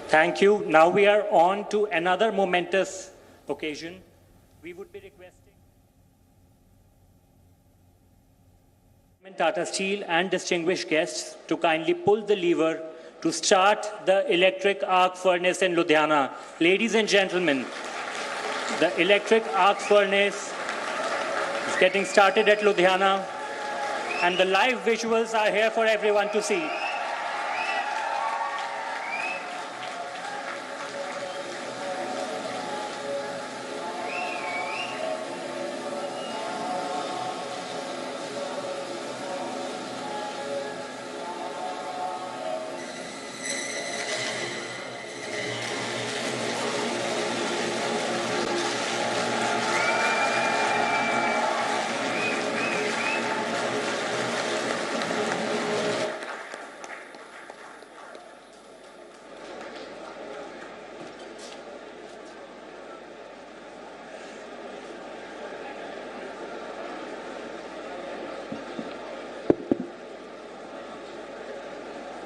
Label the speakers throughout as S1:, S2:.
S1: Thank you. Now we are on to another momentous occasion. We would be requesting Tata Steel and distinguished guests to kindly pull the lever to start the electric arc furnace in Ludhiana. Ladies and gentlemen, the electric arc furnace is getting started at Ludhiana, and the live visuals are here for everyone to see.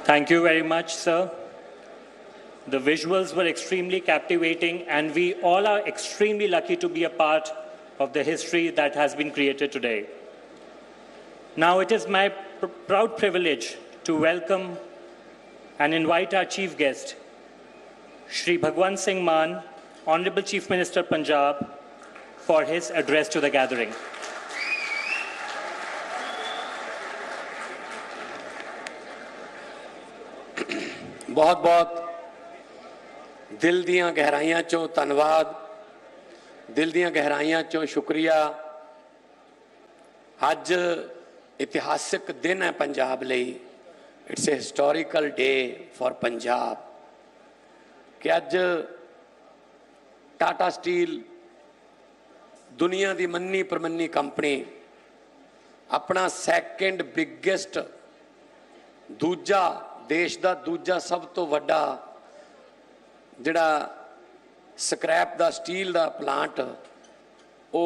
S1: Thank you very much, sir. The visuals were extremely captivating, and we all are extremely lucky to be a part of the history that has been created today. Now it is my proud privilege to welcome and invite our chief guest, Shri Bhagwant Singh Mann, Honorable Chief Minister Punjab, for his address to the gathering.
S2: बहुत बहुत दिल दियां गहराइयां चों धन्नवाद, दिल दियां गहराइयां चों शुक्रिया। अज इतिहासिक दिन है पंजाब लई। It's a historical day for Punjab कि अज टाटा स्टील दुनिया की मन्नी प्रमन्नी कंपनी अपना सैकेंड बिगेस्ट दूजा देश का दूजा सब तो वड्डा जिहड़ा स्क्रैप दा स्टील दा प्लांट वो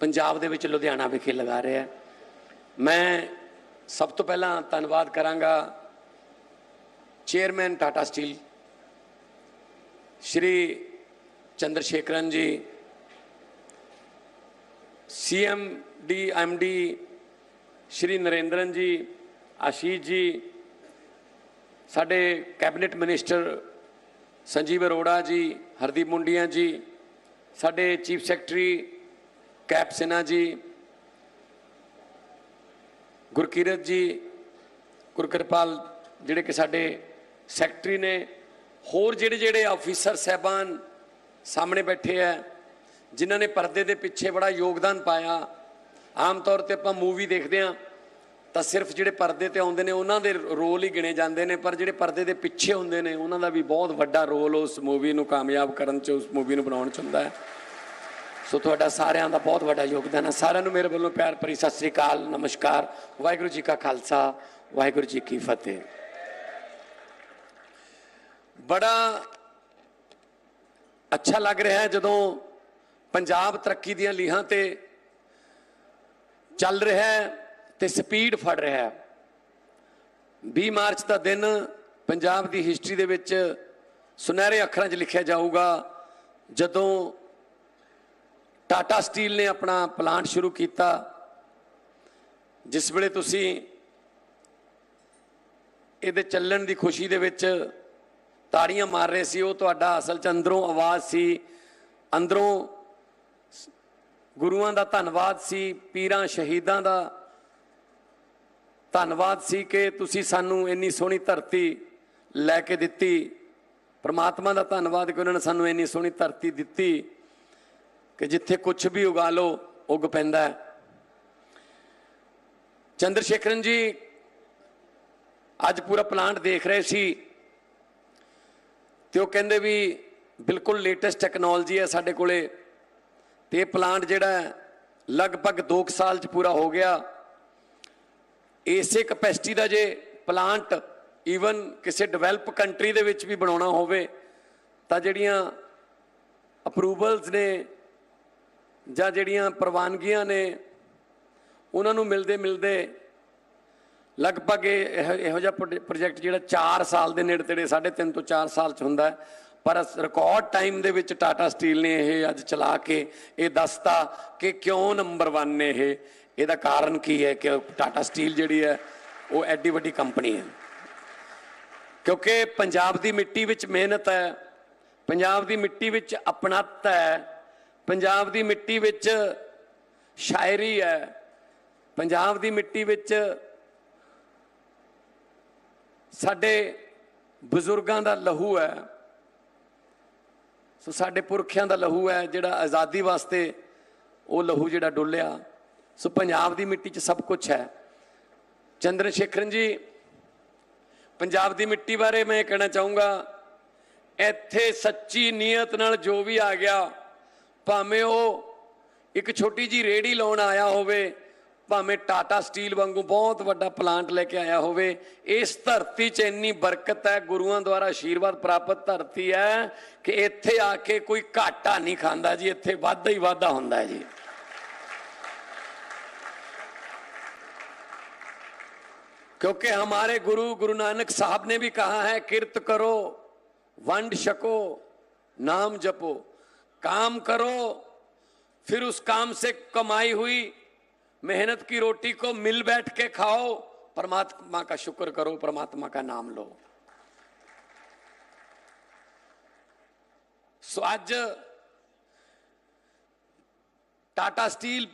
S2: पंजाब दे विच लुधियाना विखे लगा रहा है। मैं सब तो पहला धन्नवाद करांगा चेयरमैन टाटा स्टील श्री चंद्रशेखरन जी, CMD MD श्री नरेंद्रन जी, आशीष जी, साडे कैबिनेट मिनिस्टर संजीव अरोड़ा जी, हरदीप मुंडिया जी, साडे chief secretary cap Sinha ji, Gurkirat जी, गुरकिरपाल जिहड़े कि साडे सैकटरी ने, होर जिहड़े जिहड़े ऑफिसर साहबान सामने बैठे है जिन्हां ने परदे दे पिछे बड़ा योगदान पाया। आम तौर पर आपां मूवी देखते हैं तो सिर्फ जिहड़े परदे ते आउंदे ने उन्हां दे रोल ही गिने जांदे ने, पर जिहड़े परदे दे पिछे हुंदे ने उन्हां दा भी बहुत वड्डा रोल उस मूवी नूं कामयाब करन च, उस मूवी नूं बनाउण च हुंदा है। सो तुहाडा सारिआं दा बहुत वड्डा योगदान है। सारिआं नूं मेरे वल्लों प्यार भरी सत श्री अकाल, नमस्कार, वाहिगुरू जी का खालसा, वाहिगुरू जी की फतेह। बड़ा अच्छा लग रहा है जदों पंजाब तरक्की दीआं लीहां ते चल रहा है ते स्पीड फड़ रहा है। 20 मार्च का दिन पंजाब की हिस्टरी दे विच सुनहरे अखरां च लिखिया जाऊगा जदों टाटा स्टील ने अपना प्लांट शुरू किया। जिस वेले तुसी इहदे चलण की खुशी दे विच ताड़ियां मार रहे सी, वो तुहाडा असल च अंदरों आवाज़ सी, अंदरों गुरुआं दा धन्नवाद सी, पीरां शहीदां दा धन्नवाद सी कि तुसी सानू इन्नी सोहनी धरती लैके दिती। परमात्मा का धन्नवाद कि उन्होंने सानू इन्नी सोहनी धरती दिती कि जिथे कुछ भी उगा लो उग पैंदा है। चंद्रशेखरन जी अज पूरा प्लांट देख रहे सी तो कहते भी बिल्कुल लेटेस्ट टैक्नोलॉजी है साडे कोले ते प्लांट जिहड़ा लगभग 2 साल च पूरा हो गया। इसे कैपेसिटी का जे प्लांट ईवन किसी डिवेलप कंट्री दे विच भी बनाउणा होवे तां जिहड़ियां अप्रूवल्स ने जां जिहड़ियां प्रवानगियां ने उन्हां नूं मिलदे मिलदे ਲਗਭਗ ਇਹੋ ਜਿਹਾ ਪ੍ਰੋਜੈਕਟ ਜਿਹੜਾ 4 ਸਾਲ ਦੇ ਨੇੜੇ ਤੇੜੇ 3.5 ਤੋਂ 4 ਸਾਲ ਚ ਹੁੰਦਾ ਹੈ, ਪਰ ਰਿਕਾਰਡ ਟਾਈਮ ਦੇ ਵਿੱਚ ਟਾਟਾ ਸਟੀਲ ਨੇ ਇਹ ਅੱਜ ਚਲਾ ਕੇ ਇਹ ਦੱਸਤਾ ਕਿ ਕਿਉਂ ਨੰਬਰ 1 ਨੇ ਇਹ। ਇਹਦਾ ਕਾਰਨ ਕੀ ਹੈ ਕਿ ਟਾਟਾ ਸਟੀਲ ਜਿਹੜੀ ਹੈ ਉਹ ਐਡੀ ਵੱਡੀ ਕੰਪਨੀ ਹੈ ਕਿਉਂਕਿ ਪੰਜਾਬ ਦੀ ਮਿੱਟੀ ਵਿੱਚ ਮਿਹਨਤ ਹੈ, ਪੰਜਾਬ ਦੀ ਮਿੱਟੀ ਵਿੱਚ ਆਪਣਤ ਹੈ, ਪੰਜਾਬ ਦੀ ਮਿੱਟੀ ਵਿੱਚ ਸ਼ਾਇਰੀ ਹੈ, ਪੰਜਾਬ ਦੀ ਮਿੱਟੀ ਵਿੱਚ ਸਾਡੇ ਬਜ਼ੁਰਗਾਂ ਦਾ ਲਹੂ ਹੈ। ਸੋ ਸਾਡੇ ਪੁਰਖਿਆਂ ਦਾ ਲਹੂ ਹੈ ਜਿਹੜਾ ਆਜ਼ਾਦੀ ਵਾਸਤੇ ਉਹ ਲਹੂ ਜਿਹੜਾ ਡੁੱਲਿਆ। ਸੋ ਪੰਜਾਬ ਦੀ ਮਿੱਟੀ 'ਚ ਸਭ ਕੁਝ ਹੈ। ਚੰਦਰ ਸ਼ੇਖਰਨ ਜੀ, ਪੰਜਾਬ ਦੀ ਮਿੱਟੀ ਬਾਰੇ ਮੈਂ ਕਹਿਣਾ ਚਾਹੂੰਗਾ, ਇੱਥੇ ਸੱਚੀ ਨੀਅਤ ਨਾਲ ਜੋ ਵੀ ਆ ਗਿਆ, ਭਾਵੇਂ ਉਹ ਇੱਕ ਛੋਟੀ ਜੀ ਰੇੜੀ ਲਾਉਣ ਆਇਆ ਹੋਵੇ, ਭਾਵੇਂ ਟਾਟਾ ਸਟੀਲ ਵਾਂਗੂ ਬਹੁਤ ਵੱਡਾ ਪਲਾਂਟ ਲੈ ਕੇ ਆਇਆ ਹੋਵੇ, ਇਸ ਧਰਤੀ 'ਚ ਇੰਨੀ ਬਰਕਤ ਹੈ, ਗੁਰੂਆਂ ਦੁਆਰਾ ਆਸ਼ੀਰਵਾਦ ਪ੍ਰਾਪਤ ਧਰਤੀ ਹੈ ਕਿ ਇੱਥੇ ਆ ਕੇ ਕੋਈ ਘਾਟਾ ਨਹੀਂ ਖਾਂਦਾ ਜੀ, ਇੱਥੇ ਵਾਧਾ ਹੀ ਵਾਧਾ ਹੁੰਦਾ ਹੈ ਜੀ। क्योंकि हमारे गुरु नानक साहब ने भी कहा है, किरत करो वंड छको नाम जपो, काम करो फिर उस काम से कमाई हुई मेहनत की रोटी को मिल बैठ के खाओ, परमात्मा का शुक्र करो, परमात्मा का नाम लो। सो आज टाटा स्टील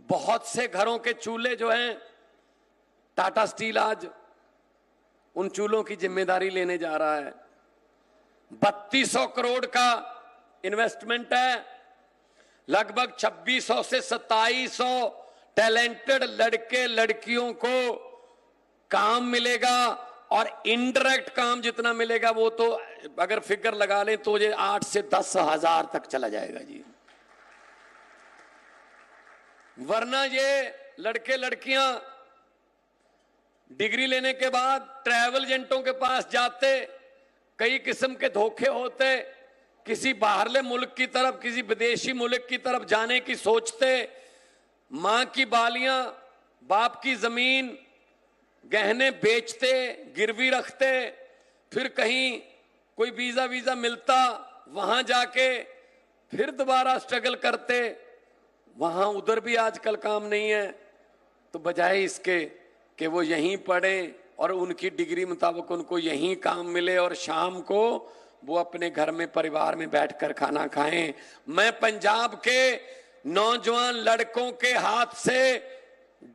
S2: बहुत से घरों के चूल्हे जो हैं, टाटा स्टील आज उन चूल्हों की जिम्मेदारी लेने जा रहा है। 3200 करोड़ का इन्वेस्टमेंट है, लगभग 2600 से 2700 टैलेंटेड लड़के लड़कियों को काम मिलेगा और इनडायरेक्ट काम जितना मिलेगा वो तो अगर फिगर लगा लें तो ये 8 से 10 हजार तक चला जाएगा जी। वरना ये लड़के लड़कियां डिग्री लेने के बाद ट्रैवल एजेंटों के पास जाते, कई किस्म के धोखे होते, किसी बाहरले मुल्क की तरफ, किसी विदेशी मुल्क की तरफ जाने की सोचते, मां की बालियां, बाप की जमीन, गहने बेचते, गिरवी रखते, फिर कहीं कोई वीजा मिलता, वहां जाके फिर दोबारा स्ट्रगल करते, वहां उधर भी आजकल काम नहीं है। तो बजाय इसके कि वो यहीं पढ़ें और उनकी डिग्री मुताबिक उनको यहीं काम मिले और शाम को वो अपने घर में परिवार में बैठकर खाना खाएं, मैं पंजाब के नौजवान लड़कों के हाथ से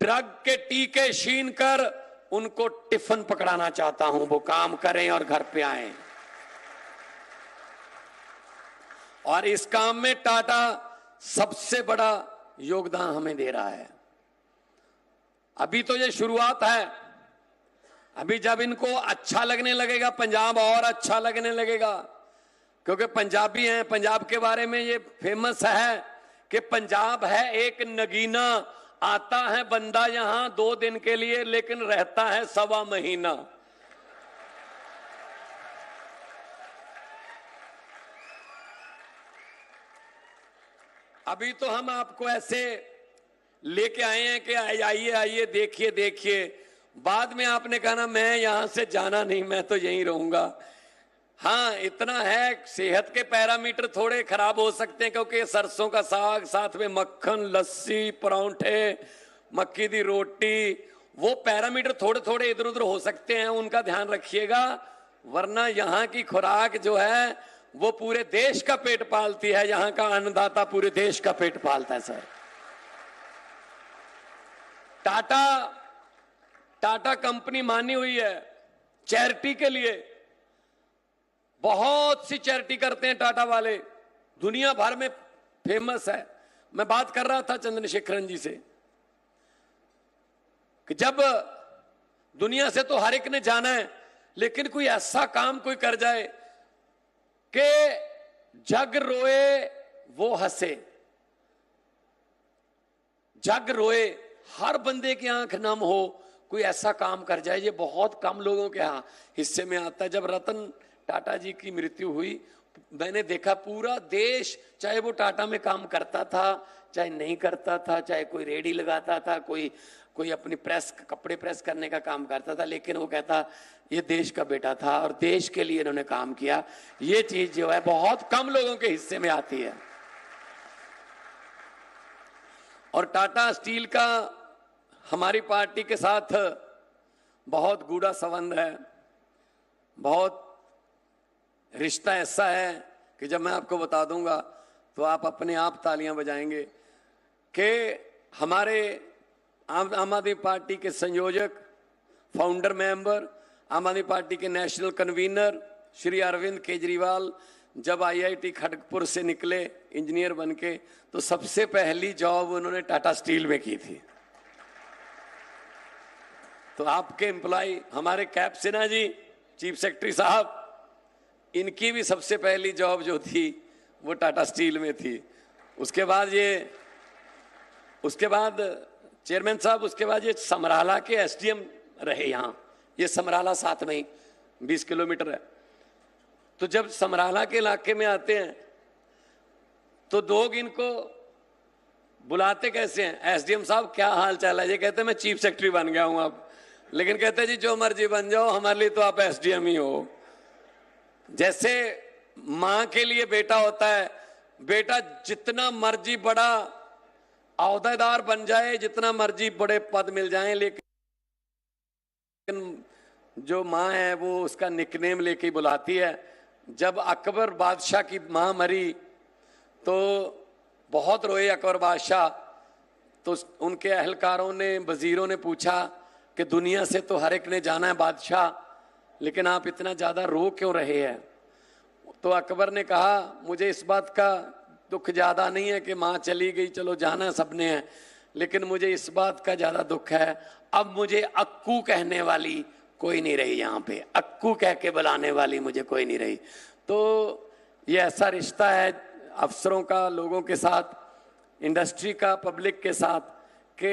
S2: ड्रग के टीके छीन कर उनको टिफिन पकड़ाना चाहता हूं, वो काम करें और घर पे आएं। और इस काम में टाटा सबसे बड़ा योगदान हमें दे रहा है। अभी तो ये शुरुआत है, अभी जब इनको अच्छा लगने लगेगा पंजाब और अच्छा लगने लगेगा, क्योंकि पंजाबी हैं, पंजाब के बारे में ये फेमस है कि पंजाब है एक नगीना, आता है बंदा यहां 2 दिन के लिए लेकिन रहता है 1.25 महीना। अभी तो हम आपको ऐसे लेके आए हैं कि आइए आइए देखिए देखिए, बाद में आपने कहा ना मैं यहां से जाना नहीं, मैं तो यहीं रहूंगा। हाँ, इतना है, सेहत के पैरामीटर थोड़े खराब हो सकते हैं क्योंकि सरसों का साग, साथ में मक्खन, लस्सी, परांठे, मक्की दी रोटी, वो पैरामीटर थोड़े थोड़े इधर उधर हो सकते हैं, उनका ध्यान रखिएगा। वरना यहाँ की खुराक जो है वो पूरे देश का पेट पालती है, यहाँ का अन्नदाता पूरे देश का पेट पालता है। सर, टाटा कंपनी मानी हुई है चैरिटी के लिए, बहुत सी चैरिटी करते हैं टाटा वाले, दुनिया भर में फेमस है। मैं बात कर रहा था चंद्रशेखरन जी से कि जब दुनिया से तो हर एक ने जाना है, लेकिन कोई ऐसा काम कोई कर जाए कि जग रोए वो हंसे, जग रोए, हर बंदे की आंख नम हो, कोई ऐसा काम कर जाए, ये बहुत कम लोगों के हिस्से में आता है। जब रतन टाटा जी की मृत्यु हुई, मैंने देखा पूरा देश, चाहे वो टाटा में काम करता था चाहे नहीं करता था, चाहे कोई रेडी लगाता था, कोई कोई अपनी प्रेस कपड़े प्रेस करने का काम करता था, लेकिन वो कहता ये देश का बेटा था और देश के लिए इन्होंने काम किया। ये चीज जो है बहुत कम लोगों के हिस्से में आती है। और टाटा स्टील का हमारी पार्टी के साथ बहुत गूढ़ा संबंध है, बहुत रिश्ता ऐसा है कि जब मैं आपको बता दूंगा तो आप अपने आप तालियां बजाएंगे कि हमारे आम आदमी पार्टी के संयोजक, फाउंडर मेंबर, आम आदमी पार्टी के नेशनल कन्वीनर श्री अरविंद केजरीवाल जब आईआईटी खड़गपुर से निकले इंजीनियर बनके, तो सबसे पहली जॉब उन्होंने टाटा स्टील में की थी। तो आपके एम्प्लॉय हमारे cap Sinha ji, chief secretary साहब, इनकी भी सबसे पहली जॉब जो थी वो टाटा स्टील में थी। उसके बाद चेयरमैन साहब, उसके बाद ये समराला के एसडीएम रहे। यहाँ ये समराला साथ में ही 20 किलोमीटर है। तो जब समराला के इलाके में आते हैं तो लोग इनको बुलाते कैसे हैं, एसडीएम साहब क्या हाल चाल है? ये कहते हैं मैं चीफ सेक्रेटरी बन गया हूं अब, लेकिन कहते हैं जी जो मर्जी बन जाओ, हमारे लिए तो आप एसडीएम ही हो। जैसे मां के लिए बेटा होता है, बेटा जितना मर्जी बड़ा औहदेदार बन जाए, जितना मर्जी बड़े पद मिल जाए, लेकिन जो मां है वो उसका निकनेम लेके बुलाती है। जब अकबर बादशाह की मां मरी तो बहुत रोए अकबर बादशाह। तो उनके अहलकारों ने, वजीरों ने पूछा कि दुनिया से तो हर एक ने जाना है बादशाह, लेकिन आप इतना ज्यादा रो क्यों रहे हैं? तो अकबर ने कहा मुझे इस बात का दुख ज्यादा नहीं है कि मां चली गई, चलो जाना सबने है, लेकिन मुझे इस बात का ज्यादा दुख है अब मुझे अक्कू कहने वाली कोई नहीं रही, यहाँ पे अक्कू कह के बुलाने वाली मुझे कोई नहीं रही। तो ये ऐसा रिश्ता है अफसरों का लोगों के साथ, इंडस्ट्री का पब्लिक के साथ, कि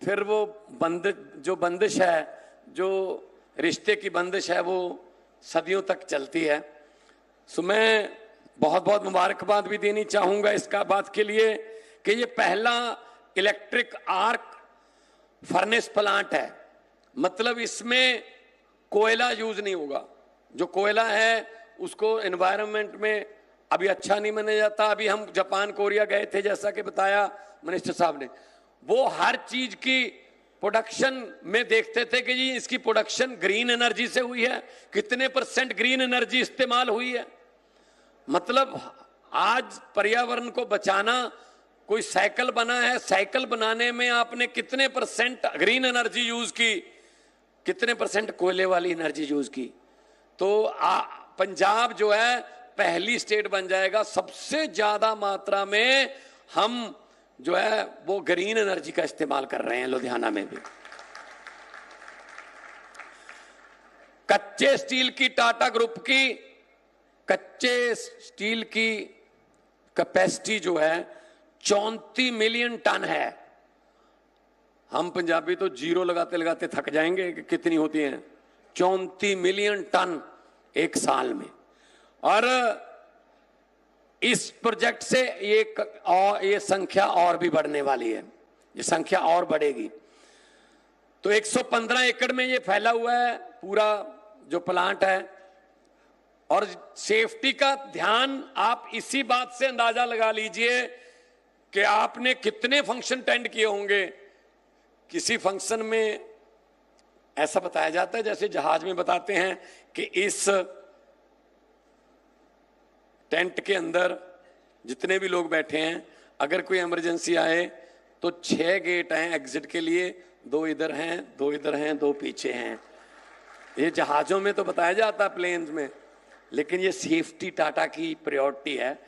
S2: फिर वो जो बंदिश है, जो रिश्ते की बंदिश है, वो सदियों तक चलती है। सो मैं बहुत बहुत मुबारकबाद भी देनी चाहूंगा इसका बात के लिए कि ये पहला इलेक्ट्रिक आर्क फर्नेस प्लांट है। मतलब इसमें कोयला यूज नहीं होगा। जो कोयला है उसको एनवायरनमेंट में अभी अच्छा नहीं माना जाता। अभी हम जापान कोरिया गए थे, जैसा कि बताया मिनिस्टर साहब ने, वो हर चीज की प्रोडक्शन में देखते थे कि जी इसकी प्रोडक्शन ग्रीन एनर्जी से हुई है, कितने % ग्रीन एनर्जी इस्तेमाल हुई है। मतलब आज पर्यावरण को बचाना, कोई साइकिल बना है, साइकिल बनाने में आपने कितने % ग्रीन एनर्जी यूज की, कितने % कोयले वाली एनर्जी यूज की। तो पंजाब जो है पहली स्टेट बन जाएगा सबसे ज्यादा मात्रा में हम जो है वो ग्रीन एनर्जी का इस्तेमाल कर रहे हैं लुधियाना में भी। कच्चे स्टील की टाटा ग्रुप की कच्चे स्टील की कैपेसिटी जो है 34 मिलियन टन है। हम पंजाबी तो जीरो लगाते लगाते थक जाएंगे कि कितनी होती हैं, 34 मिलियन टन एक साल में। और इस प्रोजेक्ट से ये संख्या और भी बढ़ने वाली है, ये संख्या और बढ़ेगी। तो 115 एकड़ में ये फैला हुआ है पूरा जो प्लांट है। और सेफ्टी का ध्यान आप इसी बात से अंदाजा लगा लीजिए कि आपने कितने फंक्शन अटेंड किए होंगे। किसी फंक्शन में ऐसा बताया जाता है जैसे जहाज में बताते हैं कि इस टेंट के अंदर जितने भी लोग बैठे हैं, अगर कोई इमरजेंसी आए तो 6 गेट हैं एग्जिट के लिए, 2 इधर हैं, 2 इधर हैं, 2 पीछे हैं। ये जहाजों में तो बताया जाता है, प्लेन्स में, लेकिन ये सेफ्टी टाटा की प्रायोरिटी है।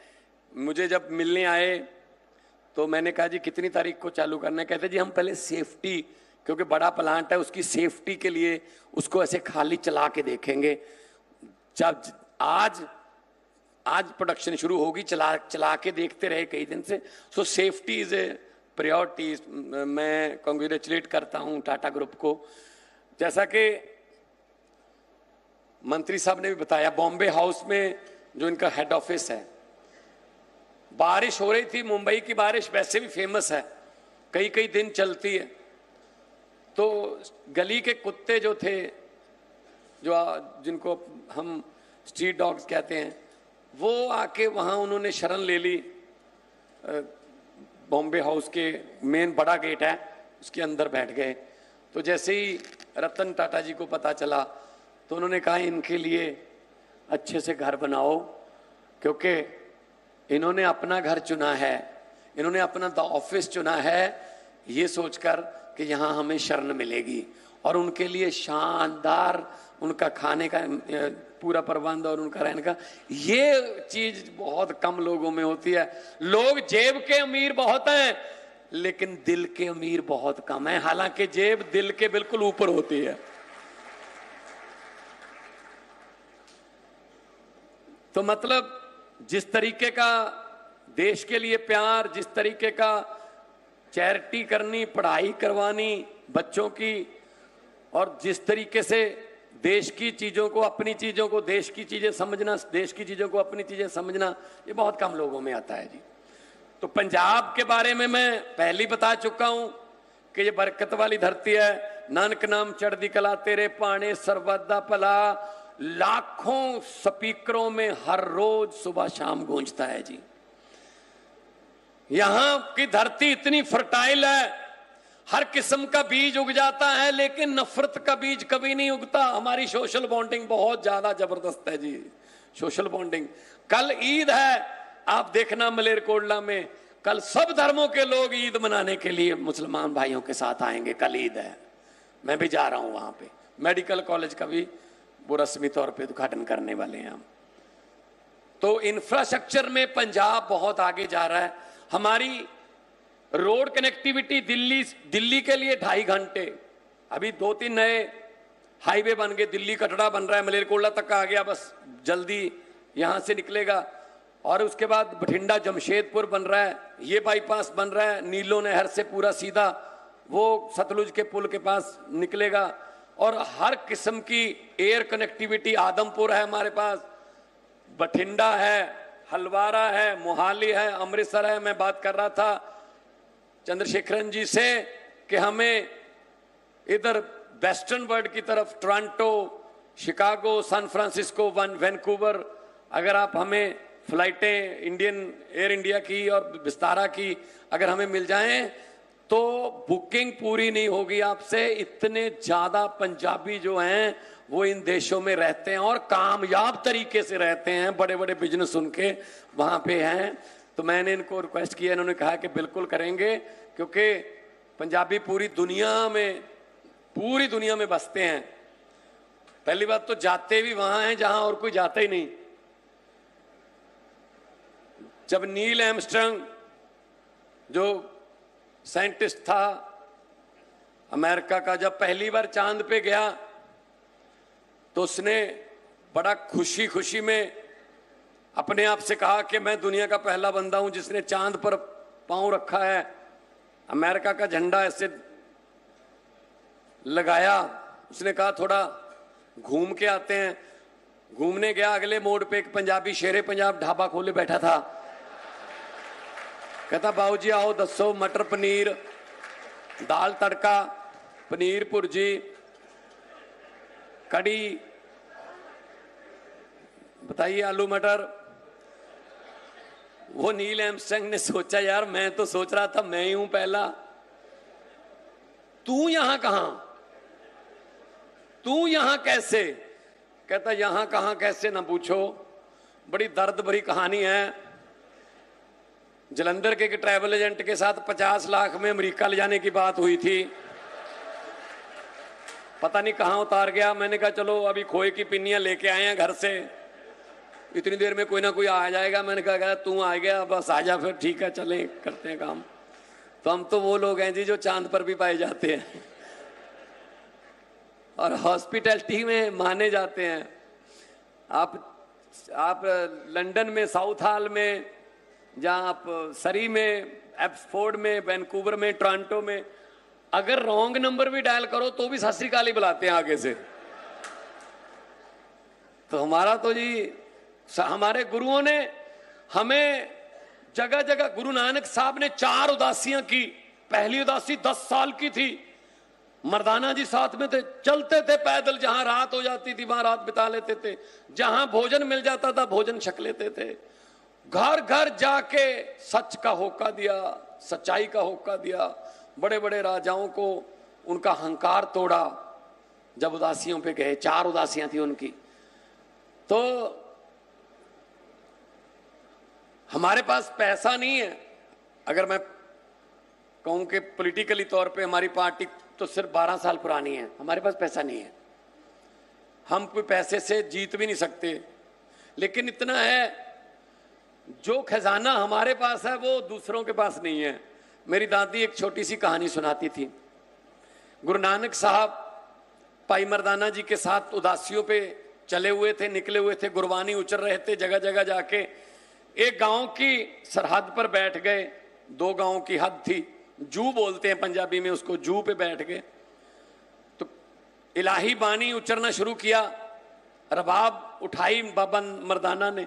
S2: मुझे जब मिलने आए तो मैंने कहा जी कितनी तारीख को चालू करना है? कहते जी हम पहले सेफ्टी, क्योंकि बड़ा प्लांट है, उसकी सेफ्टी के लिए उसको ऐसे खाली चला के देखेंगे। जब आज प्रोडक्शन शुरू होगी, चला के देखते रहे कई दिन से। सो सेफ्टी इज ए प्रायोरिटी। मैं कांग्रेचुलेट करता हूं टाटा ग्रुप को। जैसा कि मंत्री साहब ने भी बताया, बॉम्बे हाउस में जो इनका हेड ऑफिस है, बारिश हो रही थी। मुंबई की बारिश वैसे भी फेमस है, कई कई दिन चलती है। तो गली के कुत्ते जो थे, जो जिनको हम स्ट्रीट डॉग्स कहते हैं, वो आके वहाँ उन्होंने शरण ले ली। बॉम्बे हाउस के मेन बड़ा गेट है, उसके अंदर बैठ गए। तो जैसे ही रतन टाटा जी को पता चला तो उन्होंने कहा इनके लिए अच्छे से घर बनाओ, क्योंकि इन्होंने अपना घर चुना है, इन्होंने अपना ऑफिस चुना है ये सोचकर कि यहाँ हमें शरण मिलेगी। और उनके लिए शानदार उनका खाने का पूरा प्रबंध और उनका रहने का, ये चीज बहुत कम लोगों में होती है। लोग जेब के अमीर बहुत हैं लेकिन दिल के अमीर बहुत कम है, हालांकि जेब दिल के बिल्कुल ऊपर होती है। तो मतलब जिस तरीके का देश के लिए प्यार, जिस तरीके का चैरिटी करनी, पढ़ाई करवानी बच्चों की, और जिस तरीके से देश की चीजों को, अपनी चीजों को देश की चीजें समझना, देश की चीजों को अपनी चीजें समझना, ये बहुत कम लोगों में आता है जी। तो पंजाब के बारे में मैं पहले ही बता चुका हूं कि ये बरकत वाली धरती है। नानक नाम चढ़दी कला तेरे पाने सर्वत दा भला, लाखों स्पीकरों में हर रोज सुबह शाम गूंजता है जी। यहां की धरती इतनी फर्टाइल है, हर किस्म का बीज उग जाता है, लेकिन नफरत का बीज कभी नहीं उगता। हमारी सोशल बॉन्डिंग बहुत ज्यादा जबरदस्त है जी, सोशल बॉन्डिंग। कल ईद है, आप देखना मलेरकोटला में कल सब धर्मों के लोग ईद मनाने के लिए मुसलमान भाइयों के साथ आएंगे। कल ईद है, मैं भी जा रहा हूं वहां पे। मेडिकल कॉलेज का भी वो रस्मी तौर पे उद्घाटन करने वाले हैं हम। तो इंफ्रास्ट्रक्चर में पंजाब बहुत आगे जा रहा है। हमारी रोड कनेक्टिविटी दिल्ली के लिए 2.5 घंटे, अभी 2-3 नए हाईवे बन गए, दिल्ली कटरा बन रहा है, मलेरकोटला तक आ गया, बस जल्दी यहां से निकलेगा। और उसके बाद बठिंडा जमशेदपुर बन रहा है, ये बाईपास बन रहा है, नीलो नहर से पूरा सीधा वो सतलुज के पुल के पास निकलेगा। और हर किस्म की एयर कनेक्टिविटी, आदमपुर है हमारे पास, बठिंडा है, हलवारा है, मोहाली है, अमृतसर है। मैं बात कर रहा था चंद्रशेखरन जी से कि हमें इधर वेस्टर्न वर्ल्ड की तरफ, Toronto, Chicago, San Francisco, Vancouver, अगर आप हमें फ्लाइटें इंडियन एयर इंडिया की और विस्तारा की अगर हमें मिल जाएं तो बुकिंग पूरी नहीं होगी आपसे। इतने ज्यादा पंजाबी जो हैं वो इन देशों में रहते हैं और कामयाब तरीके से रहते हैं, बड़े बड़े बिजनेस उनके वहां पे हैं। तो मैंने इनको रिक्वेस्ट किया, इन्होंने कहा कि बिल्कुल करेंगे, क्योंकि पंजाबी पूरी दुनिया में बसते हैं। पहली बात तो जाते भी वहां हैं जहां और कोई जाता ही नहीं। जब नील आर्मस्ट्रांग जो साइंटिस्ट था अमेरिका का, जब पहली बार चांद पे गया तो उसने बड़ा खुशी खुशी में अपने आप से कहा कि मैं दुनिया का पहला बंदा हूं जिसने चांद पर पांव रखा है। अमेरिका का झंडा ऐसे लगाया, उसने कहा थोड़ा घूम के आते हैं। घूमने गया, अगले मोड़ पे एक पंजाबी शेरे पंजाब ढाबा खोले बैठा था। कहता बाबू जी आओ दसो, मटर पनीर, दाल तड़का, पनीर भुर्जी, कड़ी, बताइए आलू मटर। वो नील आर्मस्ट्रांग ने सोचा यार मैं तो सोच रहा था मैं ही हूं पहला, तू यहां कहां, तू यहां कैसे? कहता यहां कहां कैसे ना पूछो, बड़ी दर्द भरी कहानी है। जलंधर के एक ट्रैवल एजेंट के साथ 50 लाख में अमेरिका ले जाने की बात हुई थी, पता नहीं कहां उतार गया। मैंने कहा चलो अभी खोए की पिन्नियां लेके आए हैं घर से, इतनी देर में कोई ना कोई आ जाएगा। मैंने कहा तू आ गया, बस आ जा फिर, ठीक है चलें करते हैं काम। तो हम तो वो लोग हैं जी जो चांद पर भी पाए जाते हैं और हॉस्पिटैलिटी में माने जाते हैं। आप लंदन में, साउथ हॉल में, जहां आप सरी में, एब्सफोर्ड में, वैंकूवर में, टोरंटो में, अगर रॉन्ग नंबर भी डायल करो तो भी सत श्री अकाल ही बुलाते हैं आगे से। तो हमारा तो जी हमारे गुरुओं ने हमें जगह जगह, गुरु नानक साहब ने 4 उदासियां की। पहली उदासी 10 साल की थी, मर्दाना जी साथ में थे, चलते थे पैदल, जहां रात हो जाती थी वहां रात बिता लेते थे, जहां भोजन मिल जाता था भोजन छक लेते थे, घर घर जाके सच का होका दिया, सच्चाई का होका दिया, बड़े बड़े राजाओं को उनका अहंकार तोड़ा जब उदासियों पे गए। 4 उदासियां थी उनकी। तो हमारे पास पैसा नहीं है, अगर मैं कहूं कि पॉलिटिकली तौर पे हमारी पार्टी तो सिर्फ 12 साल पुरानी है, हमारे पास पैसा नहीं है, हम कोई पैसे से जीत भी नहीं सकते, लेकिन इतना है जो खजाना हमारे पास है वो दूसरों के पास नहीं है। मेरी दादी एक छोटी सी कहानी सुनाती थी। गुरु नानक साहब भाई मर्दाना जी के साथ उदासियों पे चले हुए थे, निकले हुए थे, गुरबानी उचर रहे थे, जगह जगह जाके एक गांव की सरहद पर बैठ गए। 2 गांव की हद थी, जू बोलते हैं पंजाबी में उसको, जू पे बैठ गए। तो इलाही बानी उचरना शुरू किया, रबाब उठाई बाबा मर्दाना ने।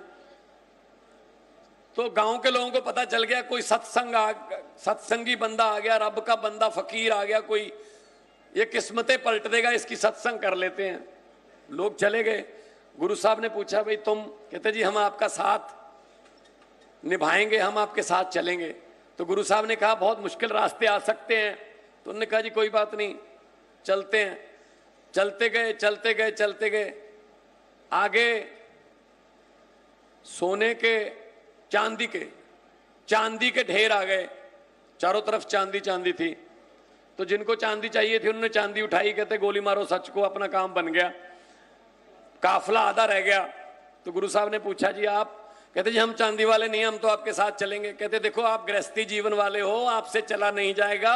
S2: तो गांव के लोगों को पता चल गया कोई सत्संगी बंदा आ गया, रब का बंदा फकीर आ गया कोई, ये किस्मतें पलट देगा, इसकी सत्संग कर लेते हैं। लोग चले गए। गुरु साहब ने पूछा भाई तुम? कहते जी हम आपका साथ निभाएंगे, हम आपके साथ चलेंगे। तो गुरु साहब ने कहा बहुत मुश्किल रास्ते आ सकते हैं। तो उन्होंने कहा जी कोई बात नहीं, चलते हैं। चलते गए चलते गए चलते गए, आगे सोने के चांदी के ढेर आ गए, चारों तरफ चांदी चांदी थी। तो जिनको चांदी चाहिए थी उन्होंने चांदी उठाई, कहते गोली मारो सच को, अपना काम बन गया। काफिला आधा रह गया। तो गुरु साहब ने पूछा जी आप? कहते जी हम चांदी वाले नहीं, हम तो आपके साथ चलेंगे। कहते देखो आप गृहस्थी जीवन वाले हो, आपसे चला नहीं जाएगा,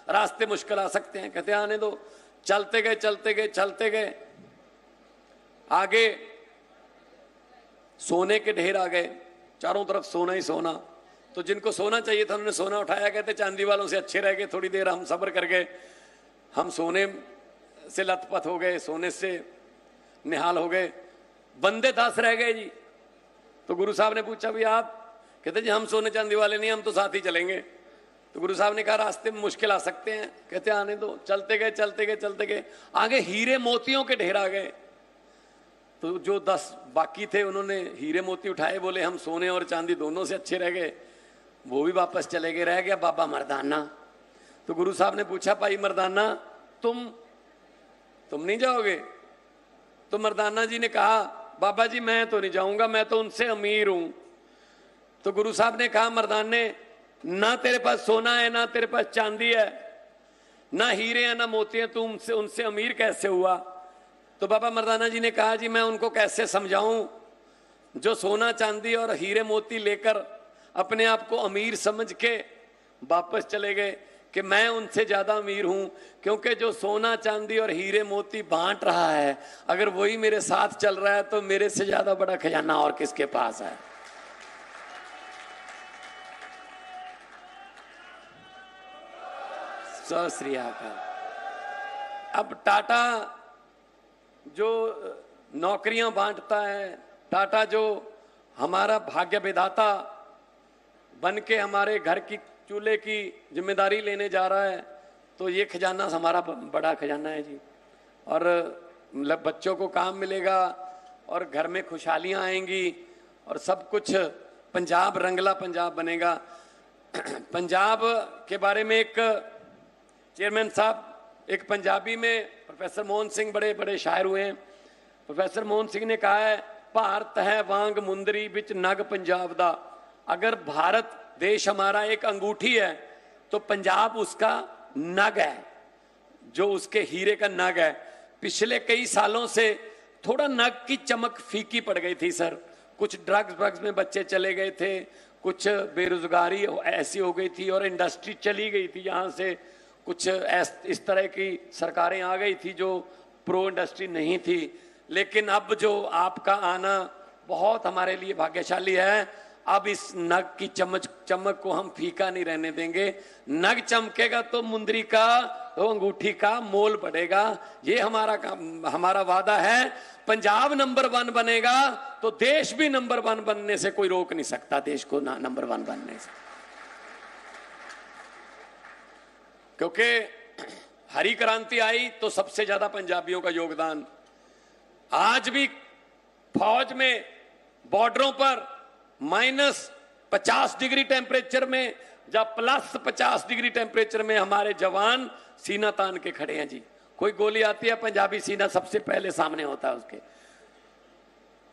S2: रास्ते मुश्किल आ सकते हैं। कहते आने दो। चलते गए चलते गए चलते गए, आगे सोने के ढेर आ गए, चारों तरफ सोना ही सोना। तो जिनको सोना चाहिए था उन्होंने सोना उठाया। कहते चांदी वालों से अच्छे रह गए, थोड़ी देर हम सब्र कर गए, हम सोने से लथपथ हो गए, सोने से निहाल हो गए, बंदे 10 रह गए जी। तो गुरु साहब ने पूछा भाई आप? कहते जी हम सोने चांदी वाले नहीं, हम तो साथ ही चलेंगे। तो गुरु साहब ने कहा रास्ते में मुश्किल आ सकते हैं। कहते आने दो। चलते गए चलते गए चलते गए, आगे हीरे मोतियों के ढेर आ गए। तो जो 10 बाकी थे उन्होंने हीरे मोती उठाए, बोले हम सोने और चांदी दोनों से अच्छे रह गए, वो भी वापस चले गए। रह गया बाबा मर्दाना। तो गुरु साहब ने पूछा भाई मर्दाना तुम नहीं जाओगे? तो मर्दाना जी ने कहा बाबा जी मैं तो नहीं जाऊंगा, मैं तो उनसे अमीर हूं। तो गुरु साहब ने कहा मर्दाने, ना तेरे पास सोना है, ना तेरे पास चांदी है, ना हीरे हैं, ना मोती हैं, तू उनसे अमीर कैसे हुआ? तो बाबा मर्दाना जी ने कहा जी मैं उनको कैसे समझाऊं जो सोना चांदी और हीरे मोती लेकर अपने आप को अमीर समझ के वापस चले गए कि मैं उनसे ज्यादा अमीर हूं, क्योंकि जो सोना चांदी और हीरे मोती बांट रहा है अगर वही मेरे साथ चल रहा है तो मेरे से ज्यादा बड़ा खजाना और किसके पास है? सत श्री अकाल। अब टाटा जो नौकरियां बांटता है, टाटा जो हमारा भाग्य विधाता बन के हमारे घर की चूल्हे की जिम्मेदारी लेने जा रहा है, तो ये खजाना हमारा बड़ा खजाना है जी। और बच्चों को काम मिलेगा और घर में खुशहालियां आएंगी और सब कुछ पंजाब रंगला पंजाब बनेगा। पंजाब के बारे में एक चेयरमैन साहब, एक पंजाबी में प्रोफेसर मोहन सिंह बड़े बड़े शायर हुए हैं। प्रोफेसर मोहन सिंह ने कहा है भारत है वांग मुंदरी विच नग पंजाब दा। अगर भारत देश हमारा एक अंगूठी है तो पंजाब उसका नग है, जो उसके हीरे का नग है। पिछले कई सालों से थोड़ा नग की चमक फीकी पड़ गई थी सर। कुछ ड्रग्स में बच्चे चले गए थे, कुछ बेरोजगारी ऐसी हो गई थी और इंडस्ट्री चली गई थी यहाँ से, कुछ इस तरह की सरकारें आ गई थी जो प्रो इंडस्ट्री नहीं थी। लेकिन अब जो आपका आना बहुत हमारे लिए भाग्यशाली है। अब इस नग की चमक को हम फीका नहीं रहने देंगे। नग चमकेगा तो मुंदरी का तो अंगूठी का मोल बढ़ेगा। ये हमारा वादा है। पंजाब नंबर 1 बनेगा तो देश भी नंबर 1 बनने से कोई रोक नहीं सकता, देश को नंबर 1 बनने से। क्योंकि हरी क्रांति आई तो सबसे ज्यादा पंजाबियों का योगदान। आज भी फौज में बॉर्डरों पर -50 डिग्री टेम्परेचर में या +50 डिग्री टेम्परेचर में हमारे जवान सीना तान के खड़े हैं जी। कोई गोली आती है, पंजाबी सीना सबसे पहले सामने होता है उसके।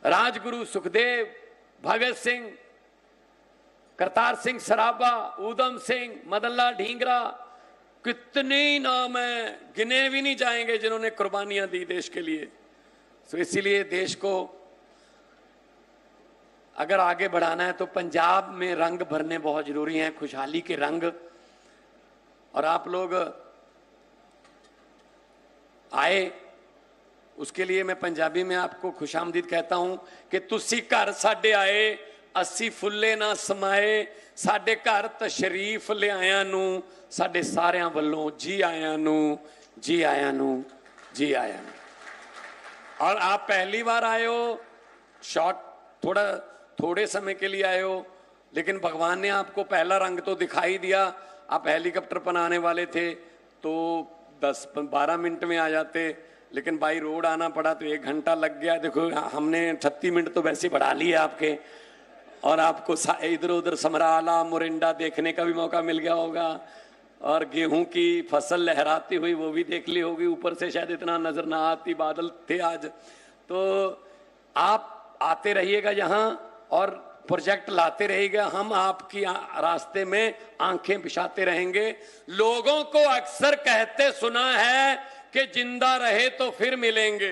S2: राजगुरु सुखदेव, भगत सिंह, करतार सिंह सराभा, ऊधम सिंह, मदन लाल ढींगरा, कितने ही नाम हैं, गिने भी नहीं जाएंगे जिन्होंने कुर्बानियां दी देश के लिए। तो इसीलिए देश को अगर आगे बढ़ाना है तो पंजाब में रंग भरने बहुत जरूरी हैं, खुशहाली के रंग। और आप लोग आए, उसके लिए मैं पंजाबी में आपको खुशामदीद कहता हूं कि तुसी घर साडे आए, अस्सी फुल्ले ना समाए, साडे घर तशरीफ लिआया नू, साडे सारियां वल्लों जी आया नू, जी आया नू, जी आया नू। और आप पहली बार आए हो, थोड़े समय के लिए आए हो, लेकिन भगवान ने आपको पहला रंग तो दिखाई दिया। आप हेलीकॉप्टर पर आने वाले थे तो 10-12 मिनट में आ जाते, लेकिन बाई रोड आना पड़ा तो 1 घंटा लग गया। देखो हमने 36 मिनट तो वैसे बढ़ा लिए आपके, और आपको इधर उधर समराला मोरिंडा देखने का भी मौका मिल गया होगा, और गेहूं की फसल लहराती हुई वो भी देख ली होगी। ऊपर से शायद इतना नजर ना आती, बादल थे आज। तो आप आते रहिएगा यहाँ और प्रोजेक्ट लाते रहिएगा, हम आपकी रास्ते में आंखें बिछाते रहेंगे। लोगों को अक्सर कहते सुना है कि जिंदा रहे तो फिर मिलेंगे।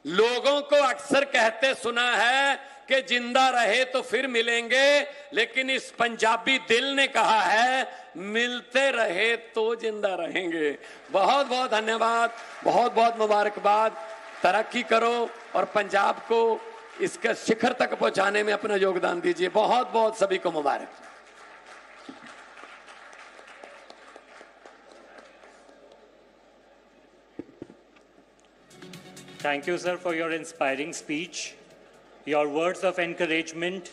S2: लोगों को अक्सर कहते सुना है कि जिंदा रहे तो फिर मिलेंगे, लेकिन इस पंजाबी दिल ने कहा है मिलते रहे तो जिंदा रहेंगे। बहुत बहुत धन्यवाद, बहुत बहुत मुबारकबाद। तरक्की करो और पंजाब को इसके शिखर तक पहुंचाने में अपना योगदान दीजिए। बहुत बहुत सभी को मुबारक।
S1: Thank you, sir, for your inspiring speech. Your words of encouragement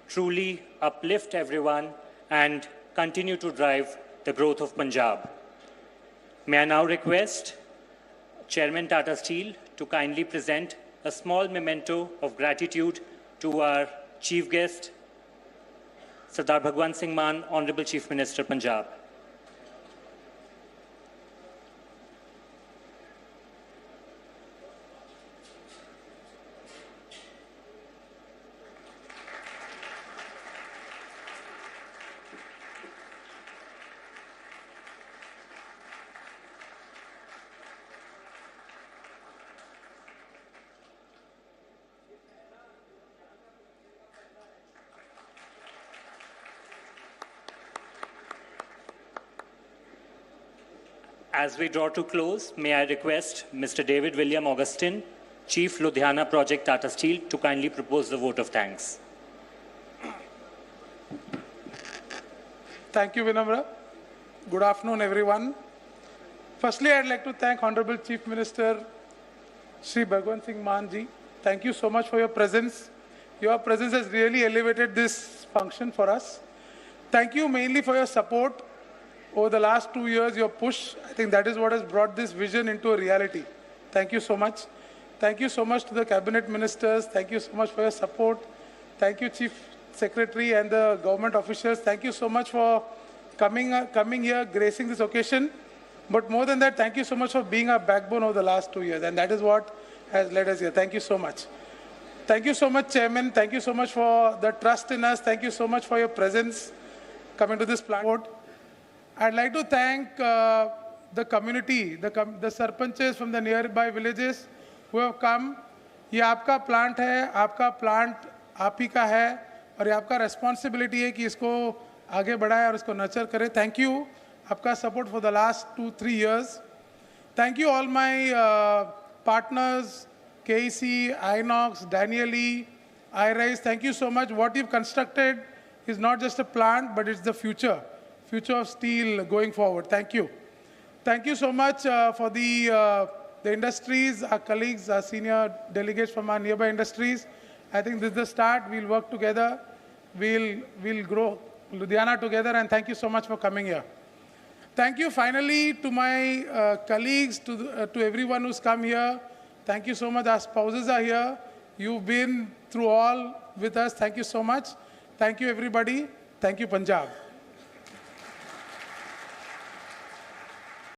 S1: truly uplift everyone and continue to drive the growth of Punjab. May I now request Chairman Tata Steel to kindly present a small memento of gratitude to our chief guest, Sardar Bhagwant Singh Mann, Honorable Chief Minister, Punjab. As we draw to close, may I request Mr. David William Augustine, Chief Ludhiana Project Tata Steel, to kindly propose the vote of thanks.
S3: Thank you, Vinamra. Good afternoon, everyone. Firstly, I'd like to thank Honorable Chief Minister Shri Bhagwant Singh Mann ji. Thank you so much for your presence. Your presence has really elevated this function for us. Thank you mainly for your support. Over the last 2 years, your push, I think that is what has brought this vision into a reality. Thank you so much. Thank you so much to the cabinet ministers. Thank you so much for your support. Thank you, Chief Secretary and the government officials. Thank you so much for coming here, gracing this occasion. But more than that, thank you so much for being our backbone over the last 2 years. And that is what has led us here. Thank you so much. Thank you so much, Chairman. Thank you so much for the trust in us. Thank you so much for your presence coming to this plant. I'd like to thank the community, the sarpanches from the nearby villages who have come. ये आपका plant है, आपका plant आप ही का है, और ये आपका responsibility है कि इसको आगे बढ़ाए और इसको nurture करे. Thank you, आपका support for the last 2-3 years. Thank you all my partners, KEC, Inox, Daniel E, iRise. Thank you so much. What you've constructed is not just a plant, but it's the future of steel going forward. Thank you. Thank you so much for the industries, our colleagues, our senior delegates from our nearby industries. I think this is the start. We'll work together. We'll grow Ludhiana together, and thank you so much for coming here. Thank you finally to my colleagues, to everyone who's come here. Thank you so much. Our spouses are here. You've been through all with us. Thank you so much. Thank you, everybody. Thank you, Punjab.